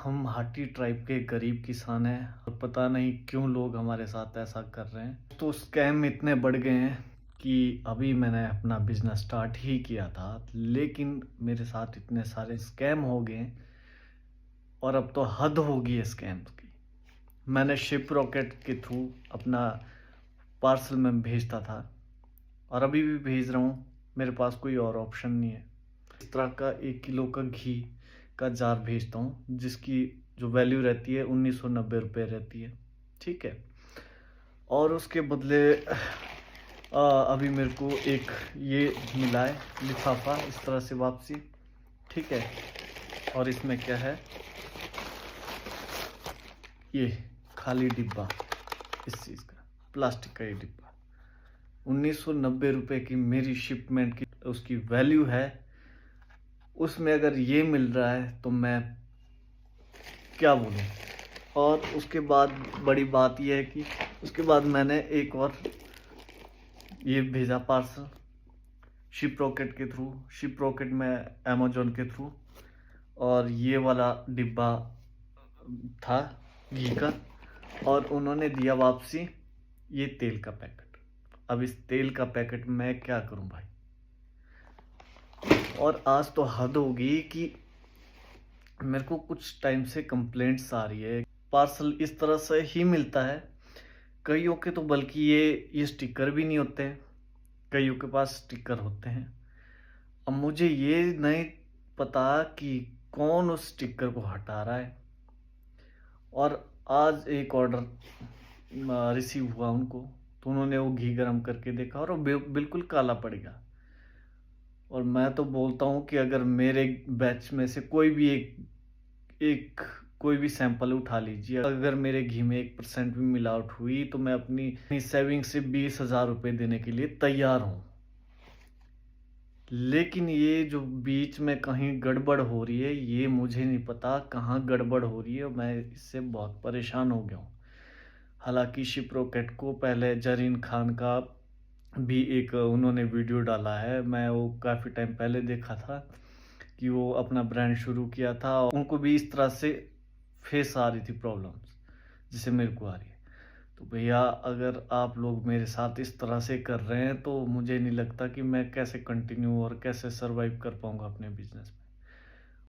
हम हाटी ट्राइब के गरीब किसान हैं और पता नहीं क्यों लोग हमारे साथ ऐसा कर रहे हैं। तो स्कैम इतने बढ़ गए हैं कि अभी मैंने अपना बिजनेस स्टार्ट ही किया था, लेकिन मेरे साथ इतने सारे स्कैम हो गए और अब तो हद हो गई है स्कैम्स की। मैंने शिप रॉकेट के थ्रू अपना पार्सल में भेजता था और अभी भी भेज रहा हूँ। मेरे पास कोई और ऑप्शन नहीं है। इस तरह का 1 किलो का घी का जार भेजता हूँ, जिसकी जो वैल्यू रहती है 1990 रुपये रहती है। ठीक है। और उसके बदले अभी मेरे को एक ये मिला है लिफाफा, इस तरह से वापसी। ठीक है। और इसमें क्या है, ये खाली डिब्बा, इस चीज़ का प्लास्टिक का ये डिब्बा 1990 रुपये की मेरी शिपमेंट की उसकी वैल्यू है। उसमें अगर ये मिल रहा है तो मैं क्या बोलूँ। और उसके बाद बड़ी बात यह है कि उसके बाद मैंने एक और ये भेजा पार्सल शिप रॉकेट के थ्रू। शिप रॉकेट में अमेजोन के थ्रू, और ये वाला डिब्बा था घी का, और उन्होंने दिया वापसी ये तेल का पैकेट। अब इस तेल का पैकेट मैं क्या करूं भाई। और आज तो हद हो गई कि मेरे को कुछ टाइम से कंप्लेंट्स आ रही है। पार्सल इस तरह से ही मिलता है, कईयों के तो बल्कि ये स्टिकर भी नहीं होते हैं, कईयों के पास स्टिकर होते हैं। अब मुझे ये नहीं पता कि कौन उस स्टिकर को हटा रहा है। और आज एक ऑर्डर रिसीव हुआ उनको, तो उन्होंने वो घी गर्म करके देखा और वो बिल्कुल काला पड़ गया। और मैं तो बोलता हूँ कि अगर मेरे बैच में से कोई भी एक कोई भी सैंपल उठा लीजिए, अगर मेरे घी में 1% भी मिलावट हुई तो मैं अपनी सेविंग से 20,000 रुपये देने के लिए तैयार हूँ। लेकिन ये जो बीच में कहीं गड़बड़ हो रही है, ये मुझे नहीं पता कहाँ गड़बड़ हो रही है। मैं इससे बहुत परेशान हो गया हूँ। हालांकि शिप रॉकेट को पहले जरीन खान का भी एक उन्होंने वीडियो डाला है, मैं वो काफ़ी टाइम पहले देखा था कि वो अपना ब्रांड शुरू किया था। उनको भी इस तरह से फेस आ रही थी प्रॉब्लम्स, जिसे मेरे को आ रही है। तो भैया, अगर आप लोग मेरे साथ इस तरह से कर रहे हैं तो मुझे नहीं लगता कि मैं कैसे कंटिन्यू और कैसे सरवाइव कर पाऊंगा अपने बिजनेस में।